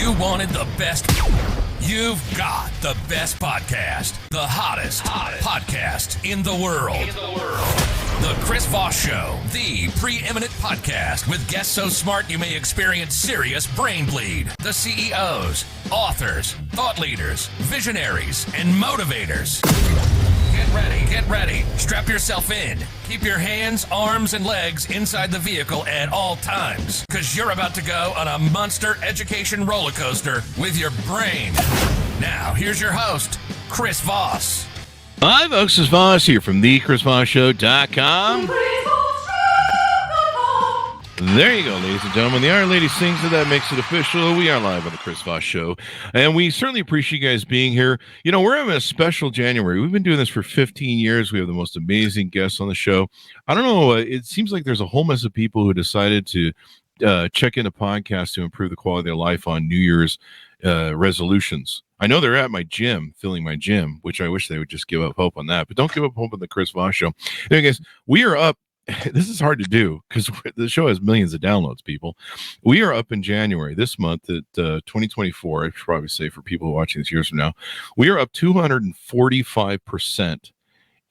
you wanted the best, you've got the best podcast. The hottest podcast in the world. The Chris Voss Show, the preeminent podcast with guests so smart you may experience serious brain bleed. The CEOs, authors, thought leaders, visionaries, and motivators. Get ready. Strap yourself in. Keep your hands, arms, and legs inside the vehicle at all times, because you're about to go on a monster education roller coaster with your brain. Now, here's your host, Chris Voss. Hi, folks. This is Voss here from thechrisvossshow.com. There you go, ladies and gentlemen. The Iron Lady sings it. That makes it official. We are live on the Chris Voss Show, and we certainly appreciate you guys being here. You know, we're having a special January. We've been doing this for 15 years. We have the most amazing guests on the show. I don't know. It seems like there's a whole mess of people who decided to check in a podcast to improve the quality of their life on New Year's resolutions. I know they're at my gym, filling my gym, which I wish they would just give up hope on that. But don't give up hope on the Chris Voss Show. Anyway, guys, we are up. This is hard to do because the show has millions of downloads, people. We are up in January this month at 2024. I should probably say for people watching this years from now, we are up 245%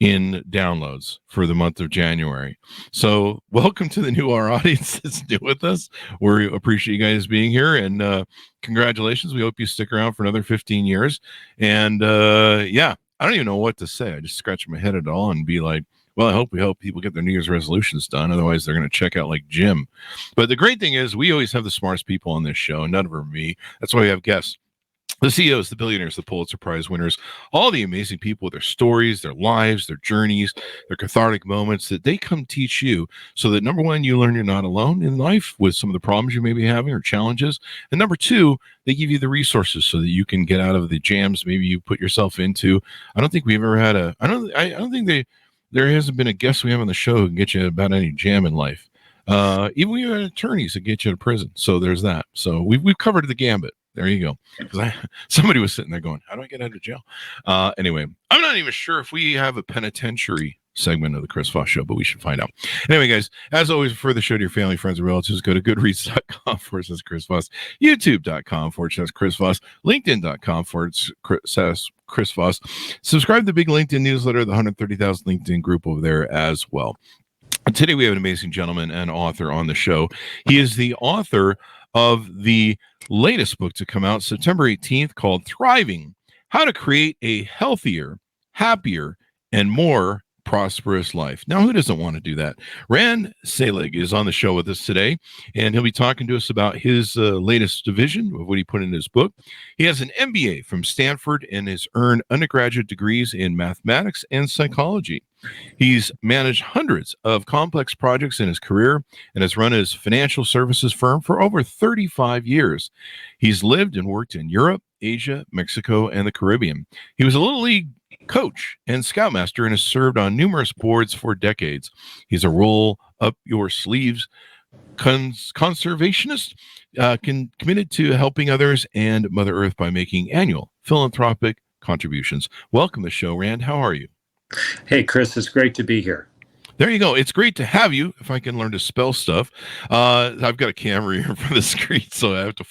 in downloads for the month of January. So welcome to the new our audience that's new with us. We appreciate you guys being here, and congratulations. We hope you stick around for another 15 years. And yeah, I don't even know what to say. I just scratch my head at all and be like, well, we hope people get their New Year's resolutions done. Otherwise, they're going to check out like Jim. But the great thing is we always have the smartest people on this show, and none of them are me. That's why we have guests. The CEOs, the billionaires, the Pulitzer Prize winners, all the amazing people with their stories, their lives, their journeys, their cathartic moments that they come teach you so that, number one, you learn you're not alone in life with some of the problems you may be having or challenges. And number two, they give you the resources so that you can get out of the jams maybe you put yourself into. I don't think we've ever had I don't think there hasn't been a guest we have on the show who can get you about any jam in life. Even we have attorneys that get you to prison. So there's that. So we've covered the gambit. There you go. Because somebody was sitting there going, how do I get out of jail? Anyway, I'm not even sure if we have a penitentiary segment of the Chris Voss Show, but we should find out. Anyway, guys, as always, refer the show to your family, friends, and relatives. Go to goodreads.com/Chris Voss, youtube.com/Chris Voss, linkedin.com/Chris Voss. Subscribe to the big LinkedIn newsletter, the 130,000 LinkedIn group over there as well. Today, we have an amazing gentleman and author on the show. He is the author of the latest book to come out September 18th called Thriving: How to Create a Healthier, Happier, and More Prosperous Life. Now, who doesn't want to do that? Rand Selig is on the show with us today, and he'll be talking to us about his latest division of what he put in his book. He has an MBA from Stanford and has earned undergraduate degrees in mathematics and psychology. He's managed hundreds of complex projects in his career and has run his financial services firm for over 35 years. He's lived and worked in Europe, Asia, Mexico, and the Caribbean. He was a Little League coach and scoutmaster and has served on numerous boards for decades. He's a roll up your sleeves conservationist, committed to helping others and Mother Earth by making annual philanthropic contributions. Welcome to the show, Rand. How are you? Hey, Chris, it's great to be here. There you go. It's great to have you. If I can learn to spell stuff, I've got a camera here for the screen, so I have to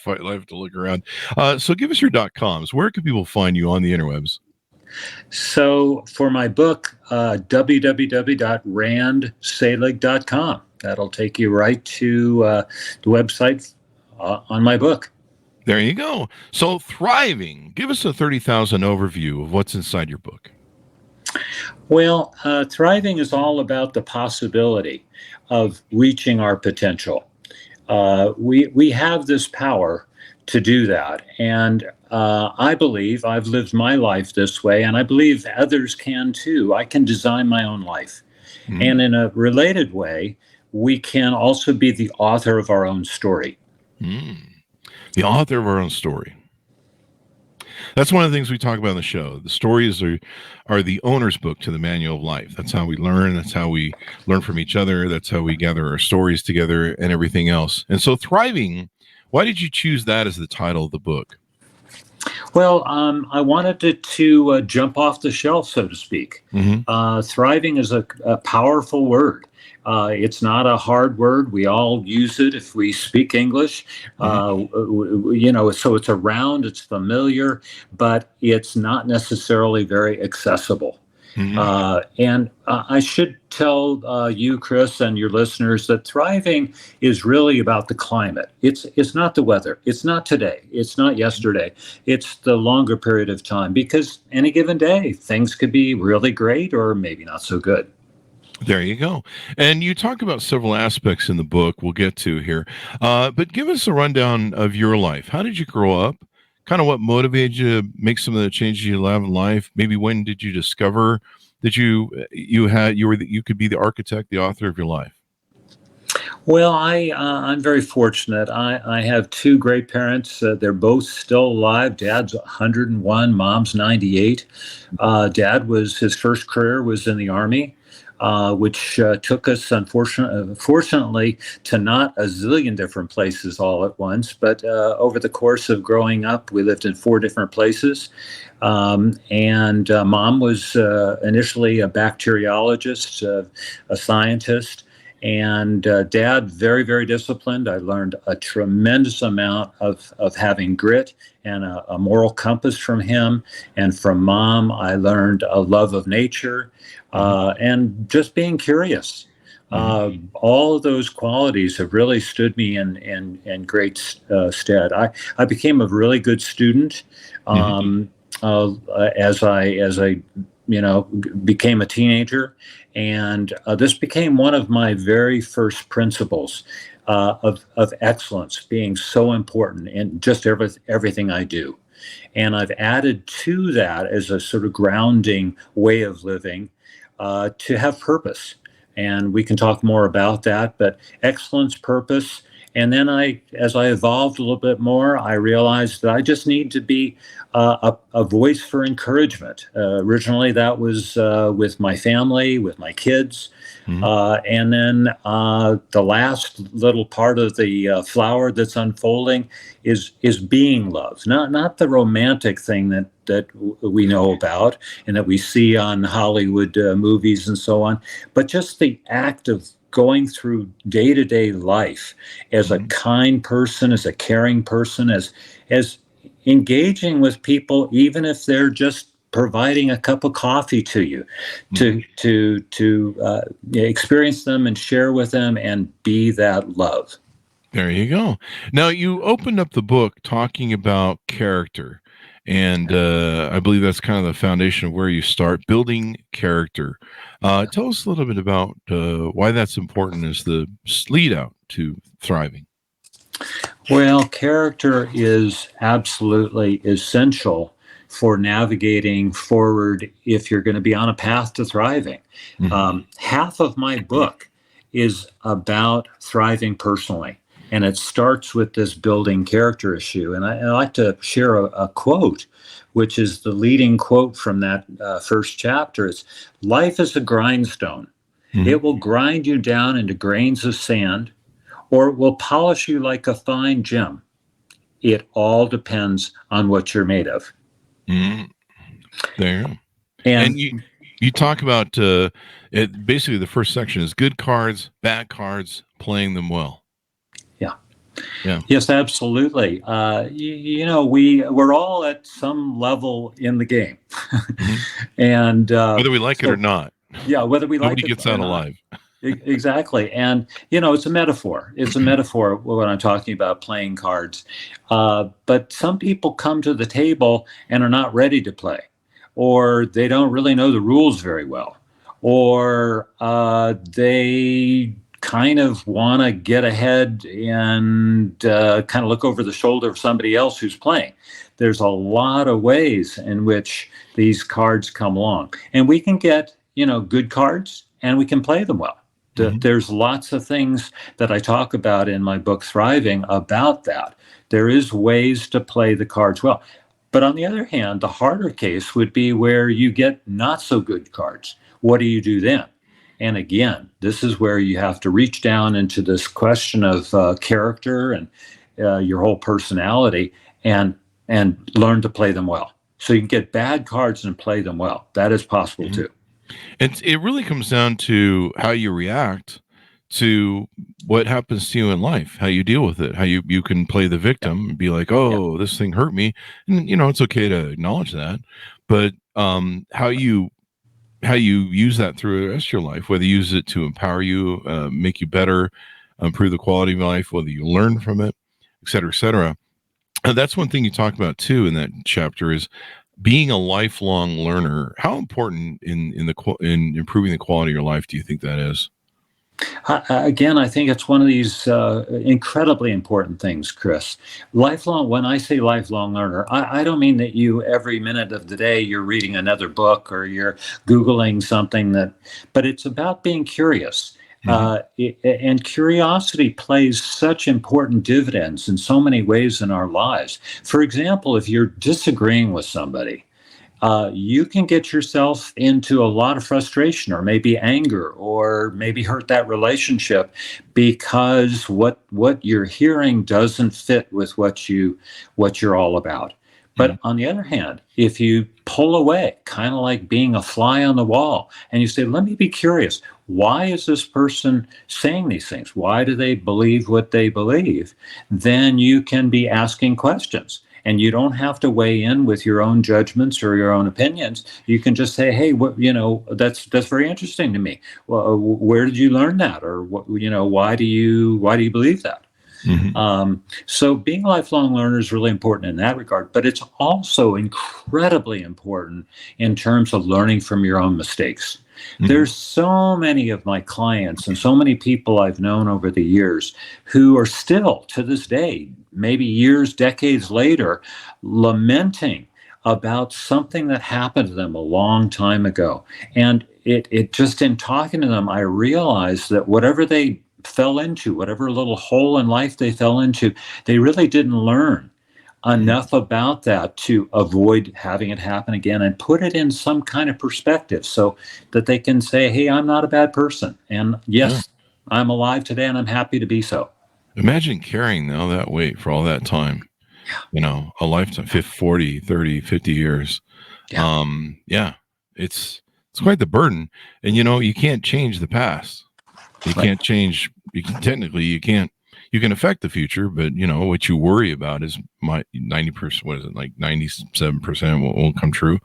look around. So give us your .coms. Where can people find you on the interwebs? So for my book, www.randselig.com. That'll take you right to the website on my book. There you go. So Thriving. Give us a 30,000 overview of what's inside your book. Well, Thriving is all about the possibility of reaching our potential. We have this power to do that. And I believe I've lived my life this way, and I believe others can too. I can design my own life. Mm-hmm. And in a related way, we can also be the author of our own story. The author of our own story. That's one of the things we talk about on the show. The stories are the owner's book to the manual of life. That's how we learn. That's how we learn from each other. That's how we gather our stories together and everything else. And so Thriving, why did you choose that as the title of the book? Well, I wanted it to jump off the shelf, so to speak. Mm-hmm. Thriving is a powerful word. It's not a hard word. We all use it if we speak English. So it's around, it's familiar, but it's not necessarily very accessible. And I should tell you, Chris, and your listeners that thriving is really about the climate. It's not the weather. It's not today. It's not yesterday. It's the longer period of time, because any given day, things could be really great or maybe not so good. There you go. And you talk about several aspects in the book we'll get to here. But give us a rundown of your life. How did you grow up? Kind of what motivated you to make some of the changes you have in life? Maybe when did you discover that you could be the architect, the author of your life? Well, I'm very fortunate. I have two great parents. They're both still alive. Dad's 101, Mom's 98. Dad his first career was in the Army. Which took us, fortunately, to not a zillion different places all at once. But over the course of growing up, we lived in 4 different places. And Mom was initially a bacteriologist, a scientist. And Dad, very, very disciplined. I learned a tremendous amount of having grit and a moral compass from him. And from Mom, I learned a love of nature and just being curious. All of those qualities have really stood me in great stead. I became a really good student as I became a teenager. And this became one of my very first principles of excellence, being so important in just everything I do. And I've added to that as a sort of grounding way of living to have purpose. And we can talk more about that, but excellence, purpose. And then as I evolved a little bit more, I realized that I just need to be a voice for encouragement. Originally, that was with my family, with my kids. And then the last little part of the flower that's unfolding is being loved, not the romantic thing that we know about and that we see on Hollywood movies and so on, but just the act of going through day-to-day life as a kind person, as a caring person, as engaging with people, even if they're just providing a cup of coffee to you, to experience them and share with them and be that love. There you go. Now, you opened up the book talking about character, and I believe that's kind of the foundation of where you start building character. Tell us a little bit about why that's important as the lead out to thriving. Well, character is absolutely essential for navigating forward if you're going to be on a path to thriving. Half of my book is about thriving personally, and it starts with this building character issue. And I like to share a quote, which is the leading quote from that first chapter. It's, "Life is a grindstone. It will grind you down into grains of sand, or it will polish you like a fine gem. It all depends on what you're made of." There. And you talk about basically the first section is good cards, bad cards, playing them well. Yeah. Yes, absolutely. We're all at some level in the game, and whether we like it or not. Yeah, whether we like it. Nobody gets out alive. Exactly. And, it's a metaphor. It's a metaphor when I'm talking about playing cards. But some people come to the table and are not ready to play, or they don't really know the rules very well, or they kind of want to get ahead and kind of look over the shoulder of somebody else who's playing. There's a lot of ways in which these cards come along. And we can get, good cards and we can play them well. There's lots of things that I talk about in my book, Thriving, about that. There is ways to play the cards well. But on the other hand, the harder case would be where you get not so good cards. What do you do then? And again, this is where you have to reach down into this question of character and your whole personality and learn to play them well. So you can get bad cards and play them well. That is possible too. And it really comes down to how you react to what happens to you in life, how you deal with it, how you can play the victim and be like, oh, this thing hurt me. And, it's okay to acknowledge that. But how you use that through the rest of your life, whether you use it to empower you, make you better, improve the quality of your life, whether you learn from it, et cetera, et cetera. That's one thing you talk about too in that chapter is being a lifelong learner. How important in improving the quality of your life do you think that is? Again, I think it's one of these incredibly important things, Chris. Lifelong, when I say lifelong learner, I don't mean that you every minute of the day you're reading another book or you're Googling something but it's about being curious. And curiosity plays such important dividends in so many ways in our lives. For example, if you're disagreeing with somebody, you can get yourself into a lot of frustration or maybe anger or maybe hurt that relationship because what you're hearing doesn't fit with what you're all about. But on the other hand, if you pull away, kind of like being a fly on the wall, and you say, let me be curious, why is this person saying these things? Why do they believe what they believe? Then you can be asking questions. And you don't have to weigh in with your own judgments or your own opinions. You can just say, "Hey, that's very interesting to me. Well, where did you learn that? Or why do you believe that?" So being a lifelong learner is really important in that regard, but it's also incredibly important in terms of learning from your own mistakes. There's so many of my clients and so many people I've known over the years who are still to this day, maybe years, decades later, lamenting about something that happened to them a long time ago. And it just in talking to them, I realized that whatever they fell into, whatever little hole in life they fell into, they really didn't learn enough about that to avoid having it happen again and put it in some kind of perspective so that they can say, hey, I'm not a bad person. And yes, I'm alive today and I'm happy to be so. Imagine carrying all that weight for all that time, a lifetime, 40, 30, 50 years. It's quite the burden. And, you can't change the past. You can't change. You can affect the future, but what you worry about is 90%. What is it, like 97% won't come true?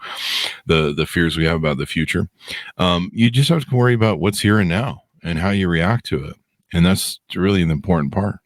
The fears we have about the future. You just have to worry about what's here and now and how you react to it, and that's really an important part.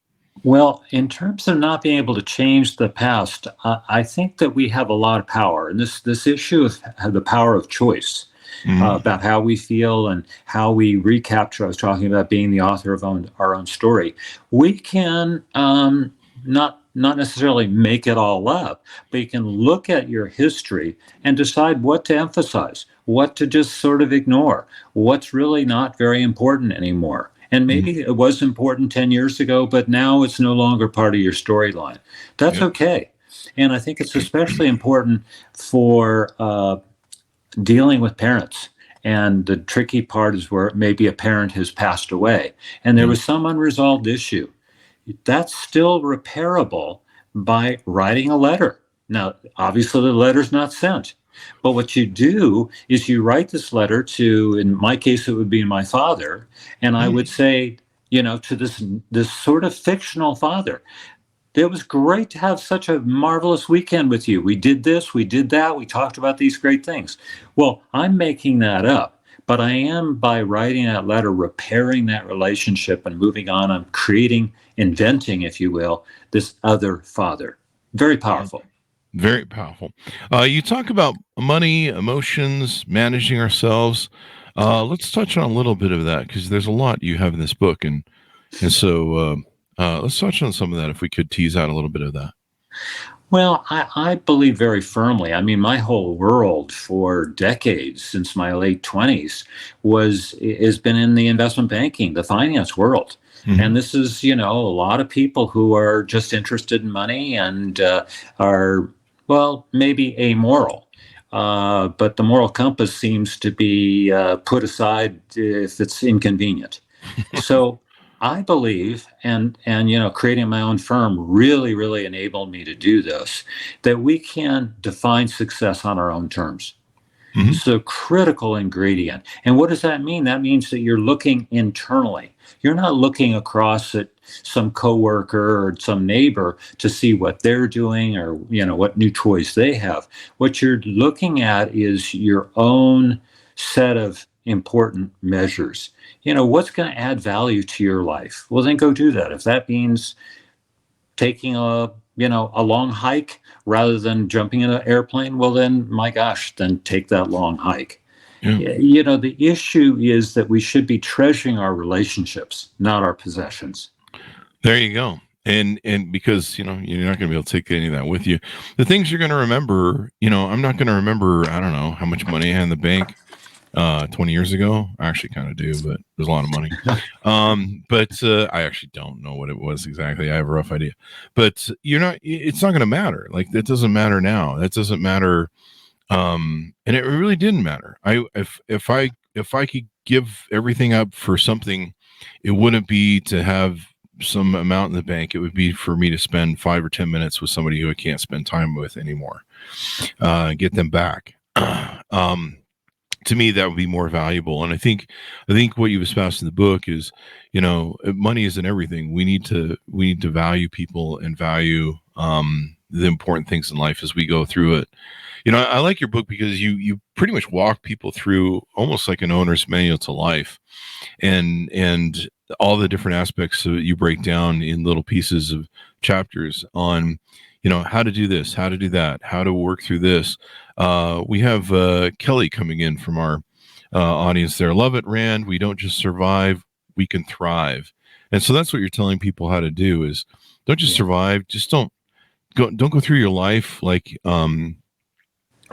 Well, in terms of not being able to change the past, I think that we have a lot of power, and this issue of the power of choice. About how we feel and how we recapture. I was talking about being the author of our own story. We can not necessarily make it all up, but you can look at your history and decide what to emphasize, what to just sort of ignore, what's really not very important anymore. And maybe it was important 10 years ago, but now it's no longer part of your storyline. That's okay. And I think it's especially important for dealing with parents. And the tricky part is where maybe a parent has passed away and there was some unresolved issue. That's still repairable by writing a letter. Now, obviously the letter's not sent, but what you do is you write this letter to, in my case, it would be my father. And I would say, to this sort of fictional father, it was great to have such a marvelous weekend with you. We did this, we did that, we talked about these great things. Well, I'm making that up, but I am, by writing that letter, repairing that relationship and moving on. I'm inventing, if you will, this other father. Very powerful. Very powerful. You talk about money, emotions, managing ourselves. Let's touch on a little bit of that because there's a lot you have in this book. And so let's touch on some of that if we could tease out a little bit of that. Well, I believe very firmly. I mean, my whole world for decades, since my late 20s, has been in the investment banking, the finance world. And this is, a lot of people who are just interested in money and are, well, maybe amoral. But the moral compass seems to be put aside if it's inconvenient. So I believe, and creating my own firm really, really enabled me to do this, that we can define success on our own terms. It's a critical ingredient. And what does that mean? That means that you're looking internally. You're not looking across at some coworker or some neighbor to see what they're doing or, what new toys they have. What you're looking at is your own set of important measures. What's going to add value to your life? Well, then go do that. If that means taking a long hike rather than jumping in an airplane, well, then, my gosh, then take that long hike. Yeah. The issue is that we should be treasuring our relationships, not our possessions. There you go. And because, you're not going to be able to take any of that with you. The things you're going to remember, I'm not going to remember, I don't know how much money I had in the bank 20 years ago. I actually kind of do, but there's a lot of money. But I actually don't know what it was exactly. I have a rough idea. But it's not going to matter. Like, that doesn't matter now. That doesn't matter. And it really didn't matter. If I could give everything up for something, it wouldn't be to have some amount in the bank. It would be for me to spend 5 or 10 minutes with somebody who I can't spend time with anymore, get them back. To me, that would be more valuable. And I think what you've espoused in the book is, money isn't everything. We need to value people and value the important things in life as we go through it. I like your book because you pretty much walk people through almost like an owner's manual to life, and all the different aspects that you break down in little pieces of chapters on, how to do this, how to do that, how to work through this. We have Kelly coming in from our audience there. Love it, Rand. We don't just survive, we can thrive. And so that's what you're telling people how to do is don't just survive. Just don't go through your life like a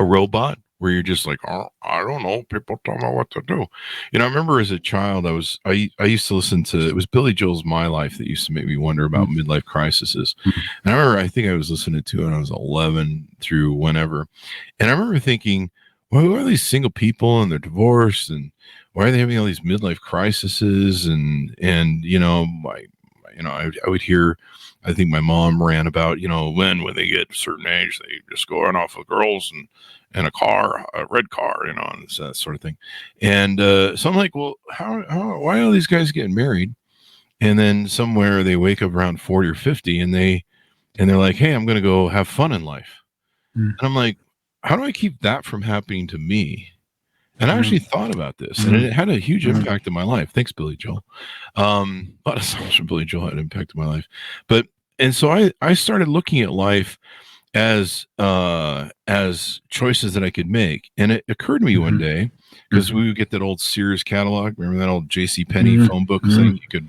robot where you're just like, oh, I don't know, people don't know what to do. I remember as a child, I used to listen to, it was Billy Joel's My Life that used to make me wonder about midlife crises. And I think I was listening to it when I was 11 through whenever. And I remember thinking, well, who are these single people and they're divorced and why are they having all these midlife crises? And I would hear, I think my mom ran about, when they get a certain age, they just go run off with girls and a car, a red car, and that sort of thing. And so I'm like, well, why are these guys getting married? And then somewhere they wake up around 40 or 50 and they're like, hey, I'm going to go have fun in life. And I'm like, how do I keep that from happening to me? And I actually thought about this, and it had a huge impact in my life. Thanks, Billy Joel. A lot of songs from Billy Joel had impacted my life. And so I started looking at life as choices that I could make. And it occurred to me one day, because we would get that old Sears catalog. Remember that old J.C. Penney phone book thing you could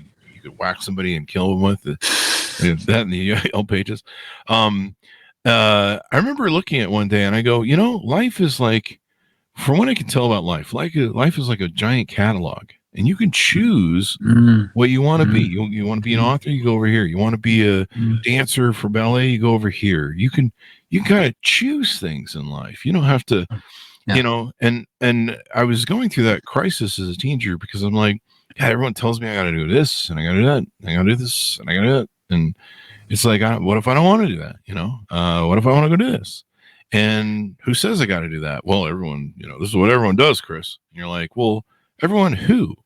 whack somebody and kill them with? That in the Yellow Pages. I remember looking at one day and I go, life is like, from what I can tell about life is like a giant catalog. And you can choose what you want to be. You want to be an author, you go over here. You want to be a dancer for ballet, you go over here. You kind of choose things in life. You don't have to, and I was going through that crisis as a teenager because I'm like, yeah, everyone tells me I got to do this and I got to do that. I got to do this and I got to do that. And it's like, what if I don't want to do that? What if I want to go do this? And who says I got to do that? Well, everyone, this is what everyone does, Chris. And you're like, well, everyone who?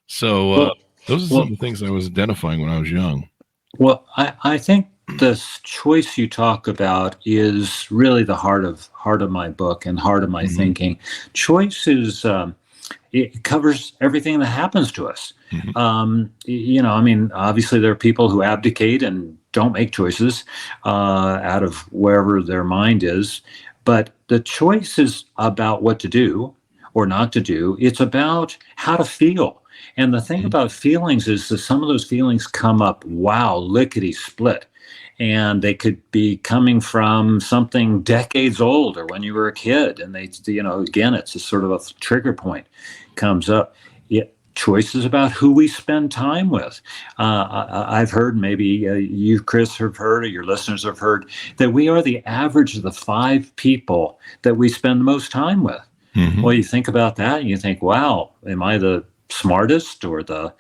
So those are some of the things I was identifying when I was young. Well, I think this choice you talk about is really the heart of my book and heart of my thinking. Choice is it covers everything that happens to us. Obviously there are people who abdicate and don't make choices out of wherever their mind is, but the choice is about what to do or not to do. It's about how to feel. And the thing about feelings is that some of those feelings come up, lickety split. And they could be coming from something decades old or when you were a kid. And again, it's a sort of a trigger point comes up. Choices about who we spend time with. I've heard, maybe you, Chris, have heard, or your listeners have heard, that we are the average of the 5 people that we spend the most time with. Well, you think about that and you think, wow, am I the smartest or the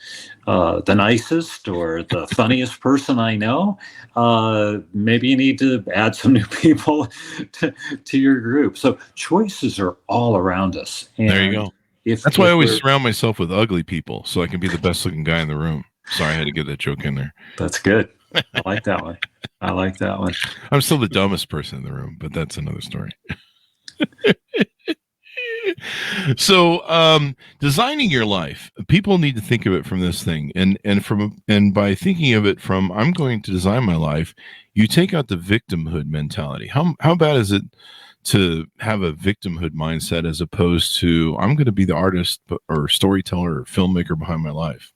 nicest or the funniest person I know? Maybe you need to add some new people to your group. So choices are all around us. And there you go. That's why I always surround myself with ugly people so I can be the best looking guy in the room. Sorry, I had to get that joke in there. That's good. I like that one. I like that one. I'm still the dumbest person in the room, but that's another story. So, designing your life, people need to think of it from this thing, and by thinking of it from, I'm going to design my life, you take out the victimhood mentality. How bad is it to have a victimhood mindset as opposed to, I'm going to be the artist or storyteller or filmmaker behind my life?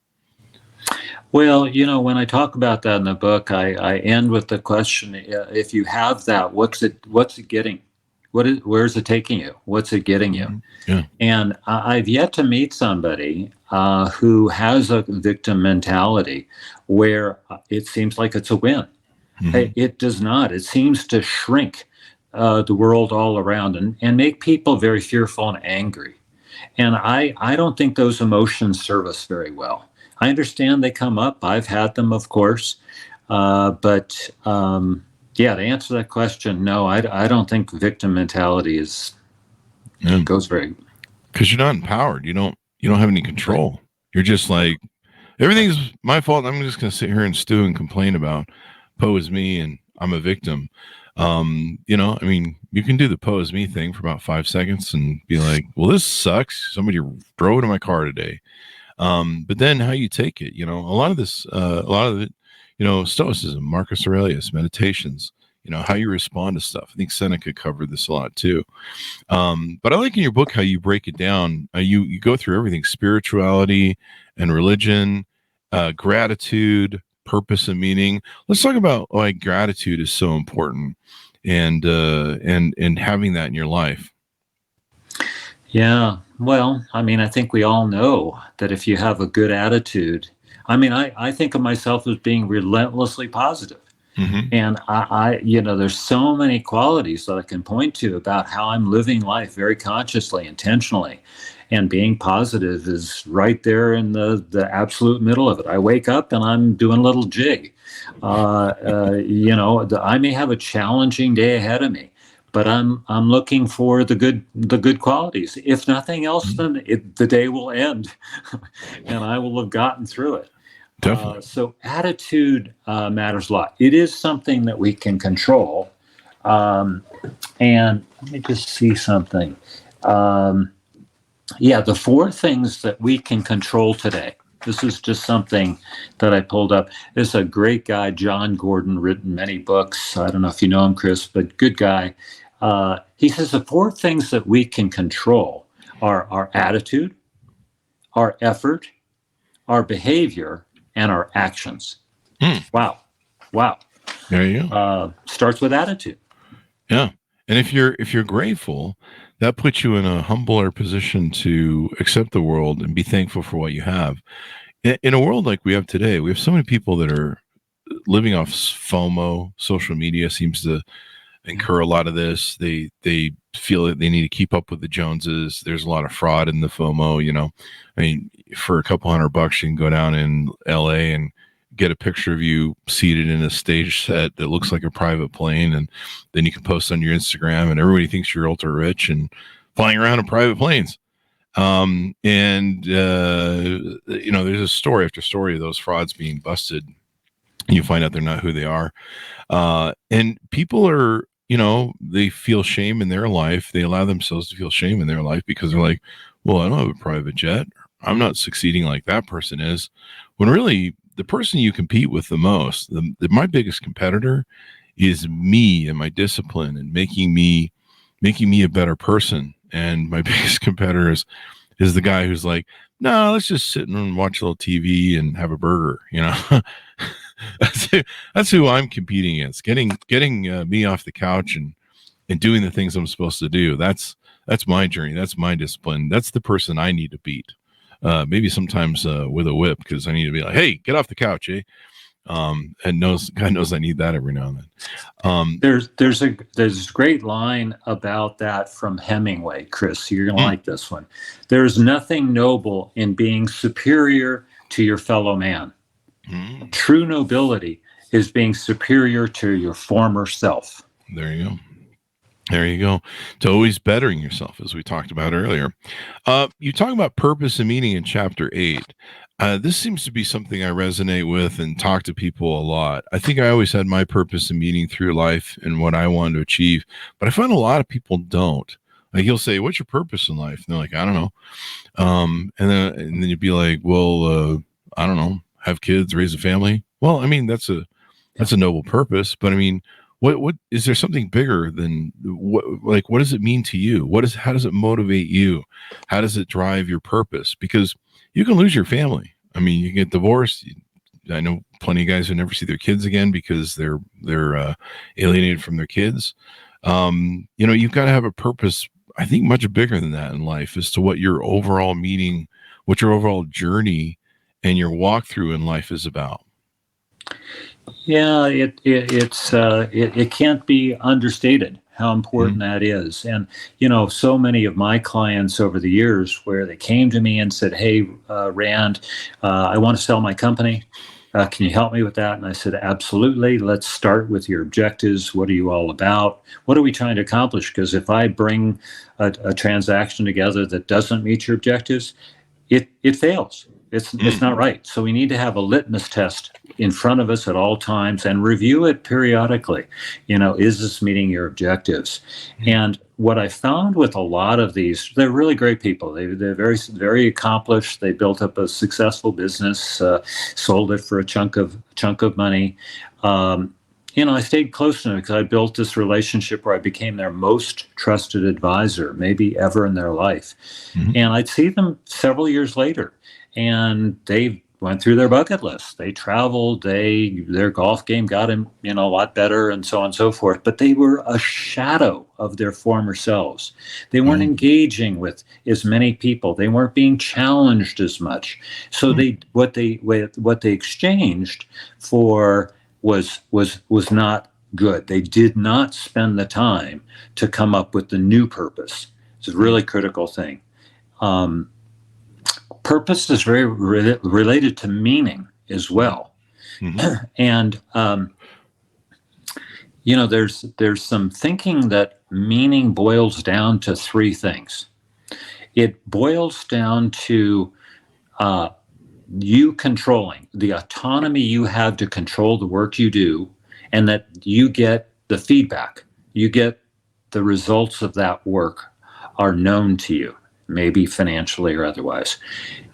Well, when I talk about that in the book, I end with the question: if you have that, what's it getting? Where's it taking you? What's it getting you? Yeah. And I've yet to meet somebody who has a victim mentality where it seems like it's a win. Mm-hmm. It does not. It seems to shrink the world all around and make people very fearful and angry. And I don't think those emotions serve us very well. I understand they come up. I've had them, of course. But to answer that question, no, I don't think victim mentality goes very. Because you're not empowered. You don't have any control. Right. You're just like, everything's my fault. I'm just going to sit here and stew and complain about Poe is me and I'm a victim. You can do the Poe is me thing for about 5 seconds and be like, well, this sucks. Somebody drove into my car today. But then how you take it, a lot of it, Stoicism, Marcus Aurelius, meditations, how you respond to stuff. I think Seneca covered this a lot too. But I like in your book how you break it down. You go through everything: spirituality and religion, gratitude, purpose and meaning. Let's talk about why gratitude is so important and having that in your life. Yeah. Well, I think we all know that if you have a good attitude, I think of myself as being relentlessly positive. Mm-hmm. And I there's so many qualities that I can point to about how I'm living life very consciously, intentionally, and being positive is right there in the absolute middle of it. I wake up and I'm doing a little jig. I may have a challenging day ahead of me, but I'm looking for the good qualities. If nothing else, then the day will end, and I will have gotten through it. Definitely. So attitude matters a lot. It is something that we can control. And let me just see something. The 4 things that we can control today. This is just something that I pulled up. There's a great guy, John Gordon, written many books. I don't know if you know him, Chris, but good guy. He says the 4 things that we can control are our attitude, our effort, our behavior, and our actions. Wow. There you go. Starts with attitude. Yeah. And if you're grateful, that puts you in a humbler position to accept the world and be thankful for what you have. In a world like we have today, we have so many people that are living off FOMO. Social media seems to incur a lot of this. They feel that they need to keep up with the Joneses. There's a lot of fraud in the FOMO, for a couple $100 you can go down in LA and get a picture of you seated in a stage set that looks like a private plane, and then you can post on your Instagram and everybody thinks you're ultra rich and flying around in private planes. There's a story after story of those frauds being busted. And you find out they're not who they are. And people are, they feel shame in their life. They allow themselves to feel shame in their life because they're like, well, I don't have a private jet. I'm not succeeding like that person is. When really the person you compete with the most, my biggest competitor is me and my discipline and making me a better person. And my biggest competitor is the guy who's like, no, let's just sit and watch a little TV and have a burger. That's who I'm competing against. Getting me off the couch and doing the things I'm supposed to do. That's my journey. That's my discipline. That's the person I need to beat. Maybe sometimes with a whip, because I need to be like, hey, get off the couch, eh? And God knows I need that every now and then. There's a great line about that from Hemingway, Chris. You're gonna like this one. There's nothing noble in being superior to your fellow man. True nobility is being superior to your former self. There you go. There you go. To always bettering yourself, as we talked about earlier. You talk about purpose and meaning in chapter 8. This seems to be something I resonate with and talk to people a lot. I think I always had my purpose and meaning through life and what I wanted to achieve, but I find a lot of people don't. Like, you'll say, "What's your purpose in life?" And they're like, "I don't know." And then you'd be like, "Well, I don't know, have kids, raise a family." Well, I mean, that's a noble purpose, but I mean, what is there something bigger than what? Like, what does it mean to you? How does it motivate you? How does it drive your purpose? Because you can lose your family. I mean, you can get divorced. I know plenty of guys who never see their kids again because they're alienated from their kids. You've got to have a purpose, I think, much bigger than that in life, as to what your overall meaning, what your overall journey and your walkthrough in life is about. Yeah, it can't be understated how important that is. And, so many of my clients over the years, where they came to me and said, "Hey, Rand, I want to sell my company. Can you help me with that?" And I said, "Absolutely. Let's start with your objectives. What are you all about? What are we trying to accomplish? Because if I bring a transaction together that doesn't meet your objectives, it fails. It's not right. So we need to have a litmus test in front of us at all times and review it periodically. Is this meeting your objectives?" And what I found with a lot of these, they're really great people. They're very, very accomplished. They built up a successful business, sold it for a chunk of money. I stayed close to them because I built this relationship where I became their most trusted advisor, maybe ever in their life. And I'd see them several years later, and they went through their bucket list. They traveled, their golf game got them, a lot better, and so on and so forth. But they were a shadow of their former selves. They weren't engaging with as many people. They weren't being challenged as much. So what they exchanged for was not good. They did not spend the time to come up with the new purpose. It's a really critical thing. Purpose is very related to meaning as well. And there's some thinking that meaning boils down to three things. It boils down to you controlling the autonomy you have to control the work you do, and that you get the feedback, you get the results of that work are known to you, maybe financially or otherwise.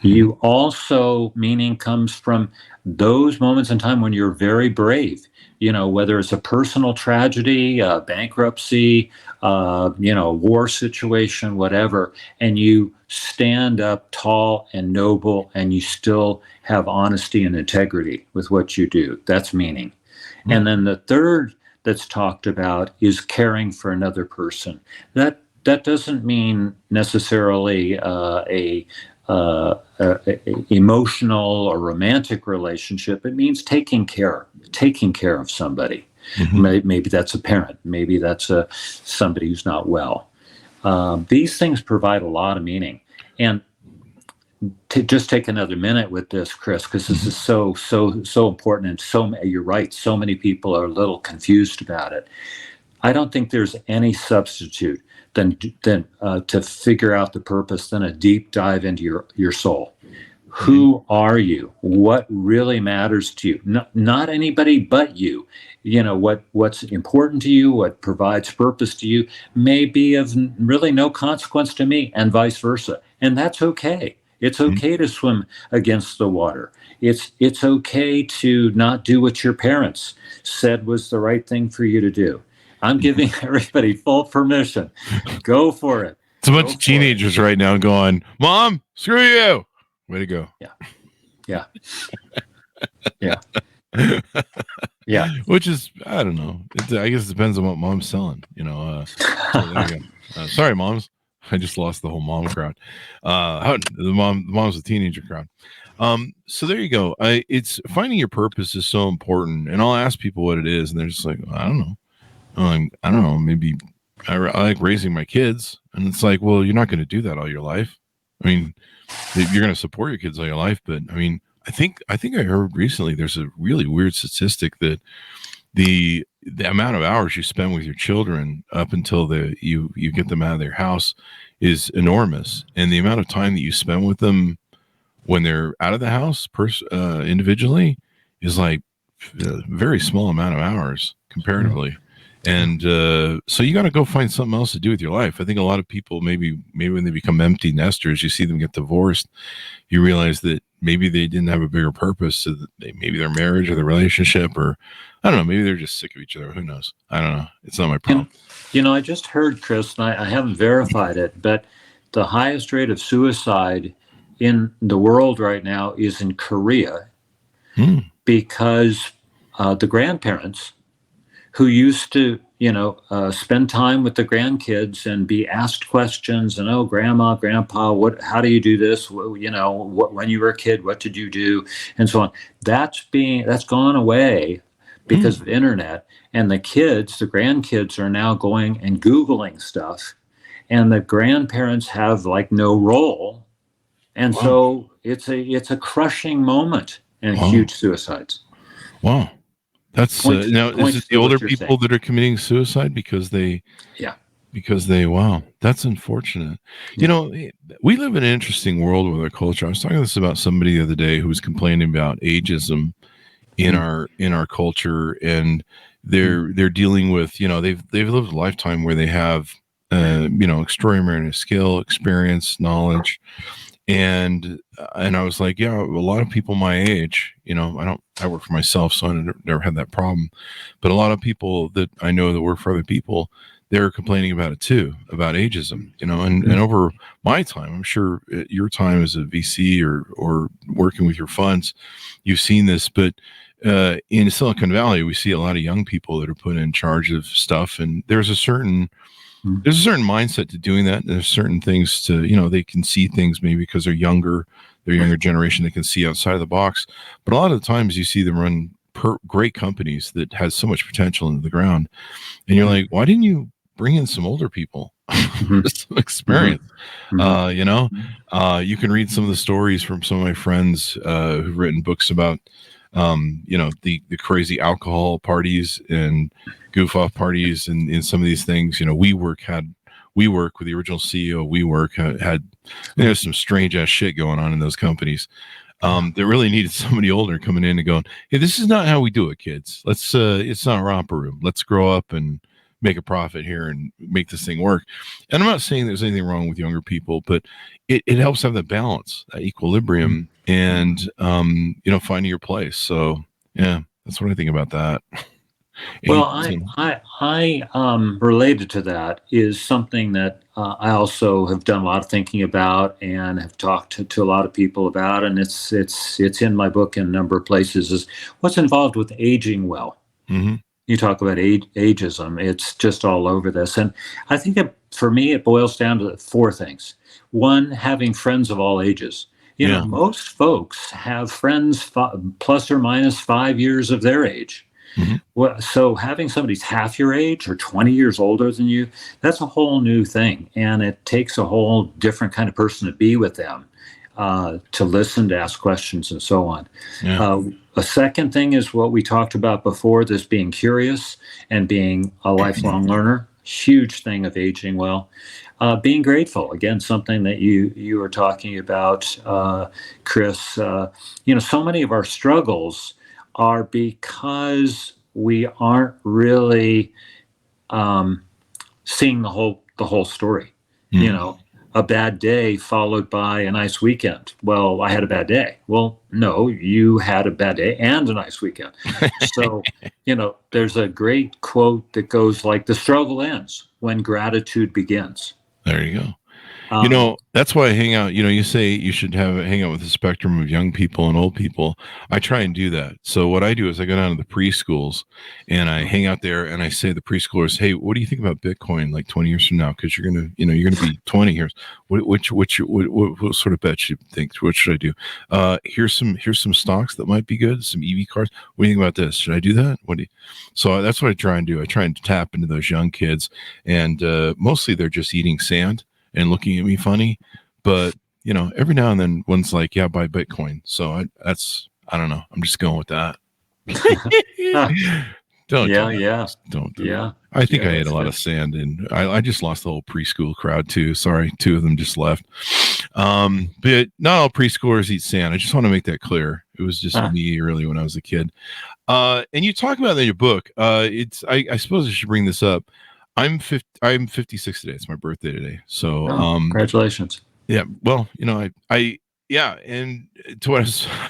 You also, meaning comes from those moments in time when you're very brave, whether it's a personal tragedy, bankruptcy, war situation, whatever, and you stand up tall and noble, and you still have honesty and integrity with what you do. That's meaning. And then the third that's talked about is caring for another person. That doesn't mean necessarily a emotional or romantic relationship. It means taking care of somebody. Maybe that's a parent. Maybe that's somebody who's not well. These things provide a lot of meaning. And to just take another minute with this, Chris, because this is so important, and you're right. So many people are a little confused about it. I don't think there's any substitute than to figure out the purpose than a deep dive into your soul. Who are you? What really matters to you? Not anybody but you. What's important to you, what provides purpose to you, may be of really no consequence to me, and vice versa. And that's okay. It's okay to swim against the water. It's okay to not do what your parents said was the right thing for you to do. I'm giving everybody full permission. Go for it. It's a bunch of teenagers right now going, "Mom, screw you." Way to go. Yeah. Yeah. Which is, I don't know. I guess it depends on what mom's selling. So there you go. Sorry, moms. I just lost the whole mom crowd. The mom's a teenager crowd. So there you go. It's finding your purpose is so important, and I'll ask people what it is, and they're just like, I don't know. I don't know. Maybe I like raising my kids, and it's like, well, you're not going to do that all your life. I mean, you're going to support your kids all your life, but I mean, I think I heard recently there's a really weird statistic that the amount of hours you spend with your children up until you get them out of their house is enormous, and the amount of time that you spend with them when they're out of the house individually is like a very small amount of hours comparatively. And so you got to go find something else to do with your life. I think a lot of people, maybe when they become empty nesters, you see them get divorced, you realize that maybe they didn't have a bigger purpose to maybe their marriage or their relationship, or I don't know, maybe they're just sick of each other. Who knows? I don't know. It's not my problem. And, I just heard, Chris, and I haven't verified it, but the highest rate of suicide in the world right now is in Korea, because the grandparents who used to, spend time with the grandkids and be asked questions and, oh, grandma, grandpa, how do you do this? When you were a kid, what did you do? And so on. That's gone away because of the internet. And the grandkids are now going and Googling stuff, and the grandparents have like no role. And so it's a crushing moment and huge suicides. Wow. That's now is it the older people that are committing suicide because they wow, that's unfortunate. We live in an interesting world with our culture. I was talking about somebody the other day who was complaining about ageism in our culture, and they're dealing with, they've lived a lifetime where they have extraordinary skill, experience, knowledge. And I was like, yeah, a lot of people my age, I work for myself, so I never had that problem. But a lot of people that I know that work for other people, they're complaining about it too, about ageism, and over my time, I'm sure your time as a VC or working with your funds, you've seen this, but in Silicon Valley, we see a lot of young people that are put in charge of stuff, and there's a certain mindset to doing that. There's certain things to, they can see things maybe because they're younger generation, they can see outside of the box. But a lot of the times you see them run great companies that has so much potential into the ground. And you're like, why didn't you bring in some older people? Some experience. You can read some of the stories from some of my friends who've written books about the crazy alcohol parties and goof off parties and in some of these things. WeWork with the original CEO of WeWork had there's some strange ass shit going on in those companies. They really needed somebody older coming in and going, hey, this is not how we do it, kids. Let's it's not a romper room. Let's grow up and make a profit here and make this thing work. And I'm not saying there's anything wrong with younger people, but it helps have the balance, that equilibrium, and finding your place. So yeah, that's what I think about that. Well, I related to that is something that I also have done a lot of thinking about and have talked to a lot of people about, and it's in my book in a number of places, is what's involved with aging well. Mm-hmm. You talk about ageism. It's just all over this. And I think for me, it boils down to four things. One, having friends of all ages. Most folks have friends plus or minus 5 years of their age. Mm-hmm. Well, so having somebody's half your age or 20 years older than you, that's a whole new thing. And it takes a whole different kind of person to be with them, to listen, to ask questions, and so on. Yeah. A second thing is what we talked about before, this being curious and being a lifelong learner. Huge thing of aging well. Being grateful, again, something that you were talking about, Chris. So many of our struggles are because we aren't really seeing the whole story. Mm. A bad day followed by a nice weekend. Well, I had a bad day. Well, no, you had a bad day and a nice weekend. So, there's a great quote that goes like, the struggle ends when gratitude begins. There you go. That's why I hang out. You say you should hang out with a spectrum of young people and old people. I try and do that. So what I do is I go down to the preschools and I hang out there and I say to the preschoolers, hey, what do you think about Bitcoin like 20 years from now? Because you're gonna be 20 years. What sort of bet you think? What should I do? Here's some stocks that might be good. Some EV cars. What do you think about this? Should I do that? So that's what I try and do. I try and tap into those young kids, and mostly they're just eating sand and looking at me funny, but every now and then one's like, yeah, buy Bitcoin. So I don't know. I'm just going with that. Don't Yeah, do that. yeah, Don't do yeah. that. I think Yeah, I ate a that's lot good. of sand, and I just lost the whole preschool crowd too. Sorry, 2 of them just left. But not all preschoolers eat sand. I just want to make that clear. It was just Ah, me early when I was a kid. And you talk about that in your book. I suppose I should bring this up. I'm 56 today. It's my birthday today. So oh, congratulations. yeah, well, yeah, and to what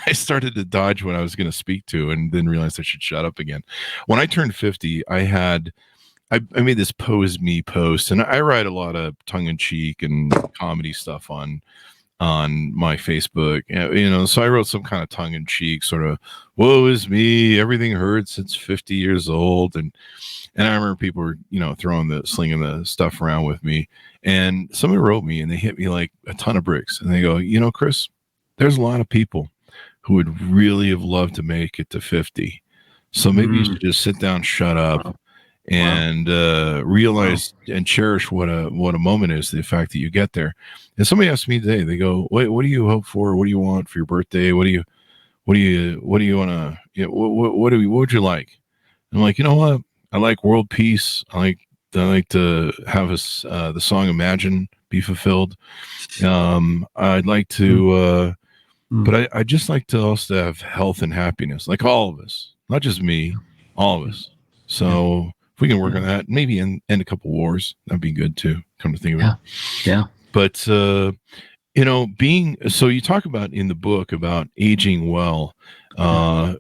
I started to dodge what I was going to speak to, and then realized I should shut up again. When I turned 50, I made this pose me post, and I write a lot of tongue in cheek and comedy stuff on my Facebook, so I wrote some kind of tongue in cheek sort of, woe is me, everything hurts, it's 50 years old. And I remember people were, slinging the stuff around with me, and somebody wrote me and they hit me like a ton of bricks, and they go, Chris, there's a lot of people who would really have loved to make it to 50. So maybe you should just sit down, shut up, Wow. and realize and cherish what a moment is, the fact that you get there. And somebody asked me today, they go, wait, what do you hope for? What do you want for your birthday? What do you want to, what would you like? I'm like, you know what? I like world peace. I like to have the song Imagine be fulfilled. I'd like to, but I just like to also have health and happiness, like all of us, not just me, all of us. So if we can work on that, maybe end a couple wars, that'd be good too. Come to think of it. Yeah. But so you talk about in the book about aging well,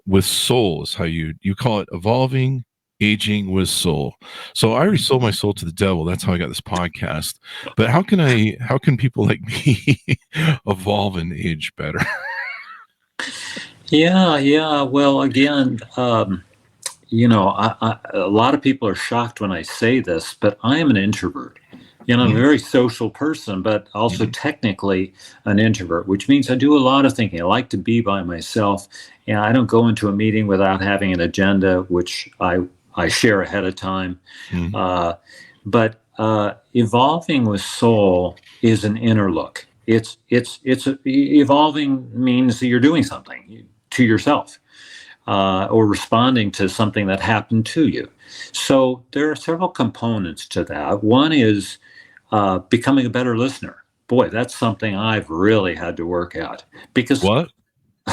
with soul is how you call it, evolving, aging with soul. So I already sold my soul to the devil. That's how I got this podcast. But how can people like me evolve and age better? Yeah. Well, again, a lot of people are shocked when I say this, but I am an introvert. I'm a very social person, but also technically an introvert, which means I do a lot of thinking. I like to be by myself, and I don't go into a meeting without having an agenda, which I share ahead of time. But evolving with soul is an inner look. Evolving means that you're doing something to yourself, or responding to something that happened to you. So there are several components to that. One is becoming a better listener. Boy, that's something I've really had to work at. Because what?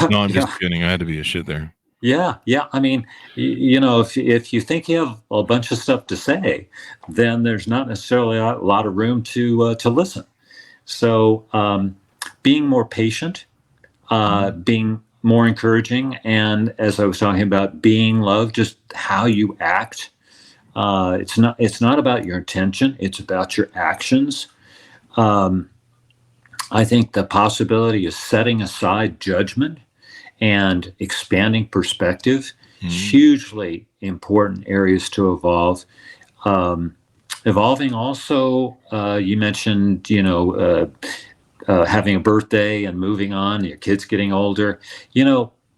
No, I'm just yeah, kidding. I had to be a shit there. yeah. I mean, if you think you have a bunch of stuff to say, then there's not necessarily a lot of room to listen. So being more patient, being more encouraging, and as I was talking about, being love, just how you act. It's not about your intention, it's about your actions. I think the possibility is setting aside judgment and expanding perspective, hugely important areas to evolve. Evolving also, you mentioned, having a birthday and moving on, your kids getting older.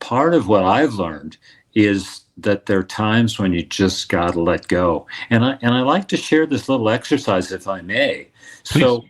Part of what I've learned is that there are times when you just got to let go. And I like to share this little exercise, if I may. Please. So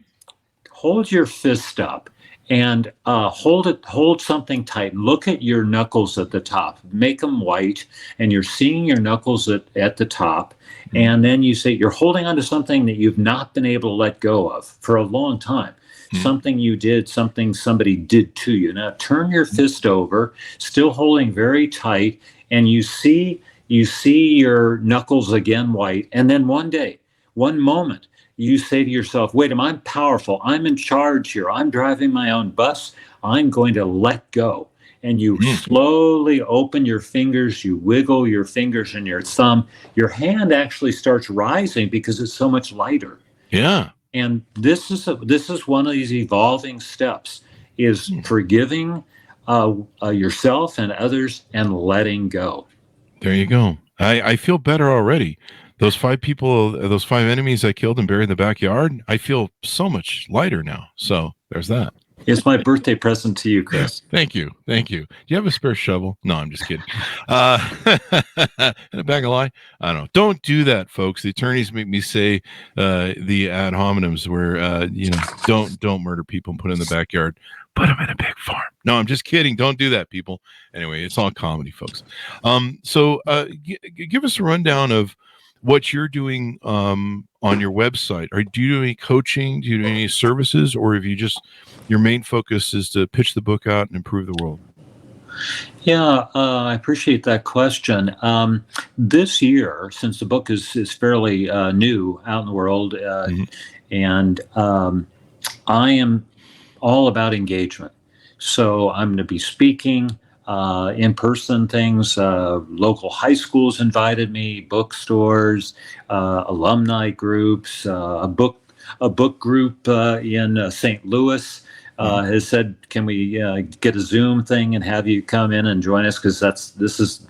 hold your fist up and hold something tight. Look at your knuckles at the top, make them white, and you're seeing your knuckles at the top. And then you say you're holding on to something that you've not been able to let go of for a long time. Something you did, something somebody did to you. Now turn your fist over, still holding very tight, and you see your knuckles again white. And then one moment, you say to yourself, wait, I'm powerful. I'm in charge here. I'm driving my own bus. I'm going to let go. And you slowly open your fingers, you wiggle your fingers and your thumb. Your hand actually starts rising because it's so much lighter. Yeah. And this is one of these evolving steps, is forgiving yourself and others and letting go. There you go. I feel better already. Those 5 people, those 5 enemies I killed and buried in the backyard, I feel so much lighter now. So there's that. It's my birthday present to you, Chris. Thank you. Do you have a spare shovel? No, I'm just kidding. And a bag of lye? I don't know. Don't do that, folks. The attorneys make me say the ad hominems where, don't murder people and put in the backyard. put them in a pig farm. No, I'm just kidding. Don't do that, people. Anyway, it's all comedy, folks. So give us a rundown of what you're doing on your website. Do you do any coaching? Do you do any services? Or have you just, your main focus is to pitch the book out and improve the world? Yeah, I appreciate that question. This year, since the book is fairly new out in the world, and I am all about engagement. So I'm going to be speaking, in-person things. Local high schools invited me, bookstores, alumni groups, a book group in St. Louis. Has said, can we get a Zoom thing and have you come in and join us? Because this is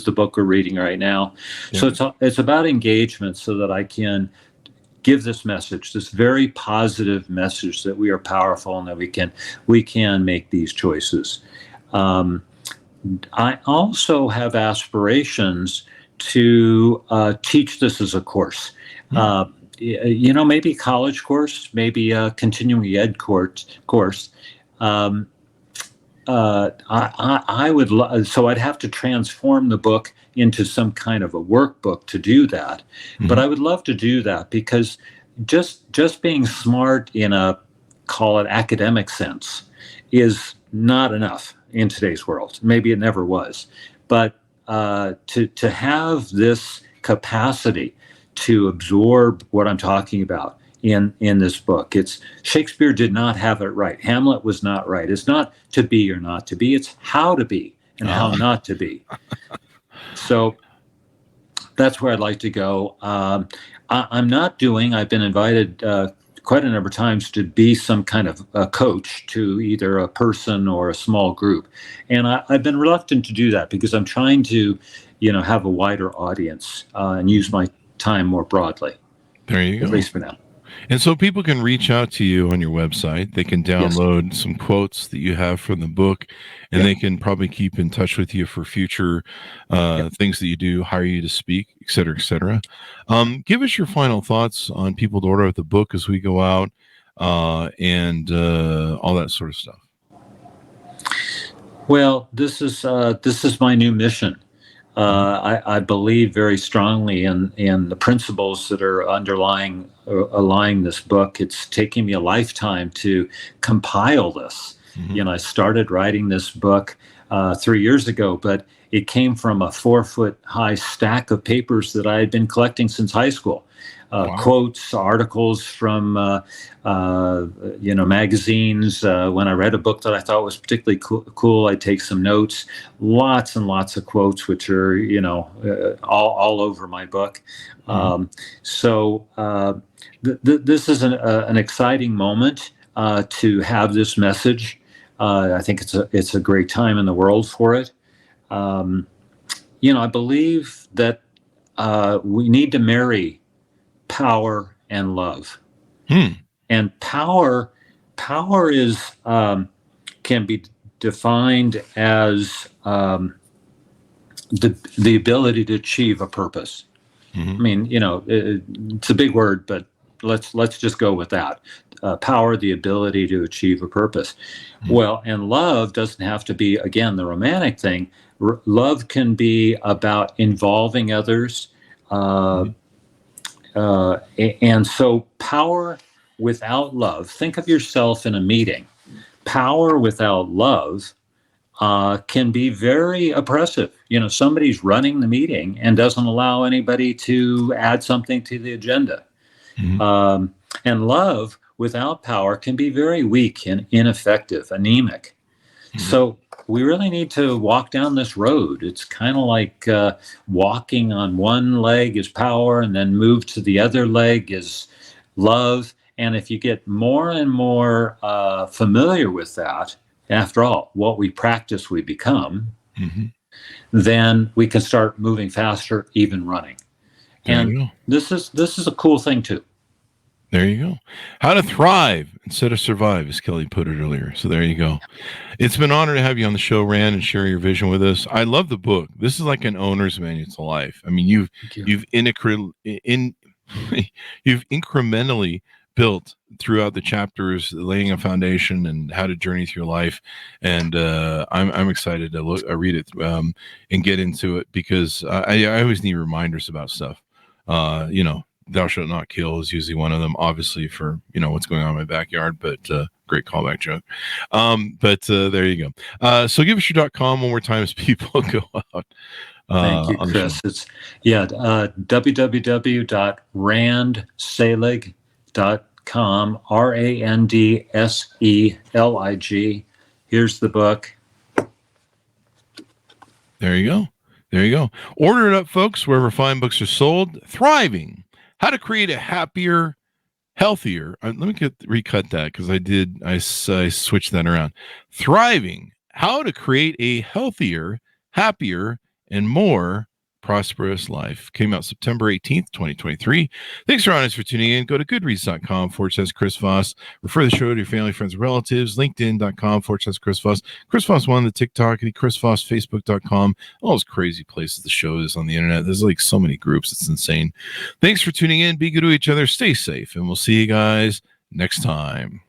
the book we're reading right now. Yeah. So it's about engagement, so that I can give this message, this very positive message that we are powerful and that we can make these choices. I also have aspirations to teach this as a course. Maybe a college course, maybe a continuing ed course. I would so I'd have to transform the book into some kind of a workbook to do that. But I would love to do that, because just being smart in a, call it, academic sense is not enough in today's world. Maybe it never was. But to have this capacity to absorb what I'm talking about in this book. Shakespeare did not have it right. Hamlet was not right. It's not to be or not to be. It's how to be and how not to be. So that's where I'd like to go. I've been invited quite a number of times to be some kind of a coach to either a person or a small group. And I've been reluctant to do that, because I'm trying to, have a wider audience and use my time more broadly. There you go. At least for now. And so people can reach out to you on your website. They can download some quotes that you have from the book, and they can probably keep in touch with you for future things that you do, hire you to speak, et cetera, et cetera. Give us your final thoughts on people to order the book as we go out, and all that sort of stuff. Well, this is my new mission. I believe very strongly in the principles that are underlying this book. It's taking me a lifetime to compile this. I started writing this book 3 years ago, but it came from a 4-foot-high stack of papers that I had been collecting since high school. Quotes, articles from magazines. When I read a book that I thought was particularly cool, I'd take some notes. Lots and lots of quotes, which are all over my book. This is an exciting moment to have this message. I think it's a great time in the world for it. I believe that we need to marry power and love. And power is can be defined as the ability to achieve a purpose. I mean, it's a big word, but let's just go with that. Power, the ability to achieve a purpose. Well, and love doesn't have to be, again, the romantic thing. Love can be about involving others. And so power without love, think of yourself in a meeting. Power without love can be very oppressive. Somebody's running the meeting and doesn't allow anybody to add something to the agenda. And love without power can be very weak and ineffective, anemic. So we really need to walk down this road. It's kind of like walking on one leg is power, and then move to the other leg is love. And if you get more and more familiar with that, after all, what we practice, we become, then we can start moving faster, even running. And this is a cool thing too. There you go. How to thrive instead of survive, as Kelly put it earlier. So there you go. It's been an honor to have you on the show, Rand, and share your vision with us. I love the book. This is like an owner's manual to life. I mean, you've incrementally built throughout the chapters, laying a foundation and how to journey through life. And I'm excited to read it and get into it, because I always need reminders about stuff. Thou shalt not kill is usually one of them, obviously, for what's going on in my backyard, but great callback joke. But there you go. So give us your .com one more time as people go out. Thank you, Chris. It's www.randselig.com, RANDSELIG. Here's the book. There you go. Order it up, folks, wherever fine books are sold. Thriving: How to Create a Happier, Healthier. Let me recut that, because I switched that around. Thriving: How to Create a Healthier, Happier, and More Prosperous Life. Came out September 18th, 2023. Thanks for tuning in. Go to goodreads.com/Chris Voss. Refer the show to your family, friends, and relatives. LinkedIn.com/Chris Voss. Chris Voss 1, the TikTok, and Chris Voss, Facebook.com. All those crazy places the show is on the internet. There's like so many groups. It's insane. Thanks for tuning in. Be good to each other. Stay safe. And we'll see you guys next time.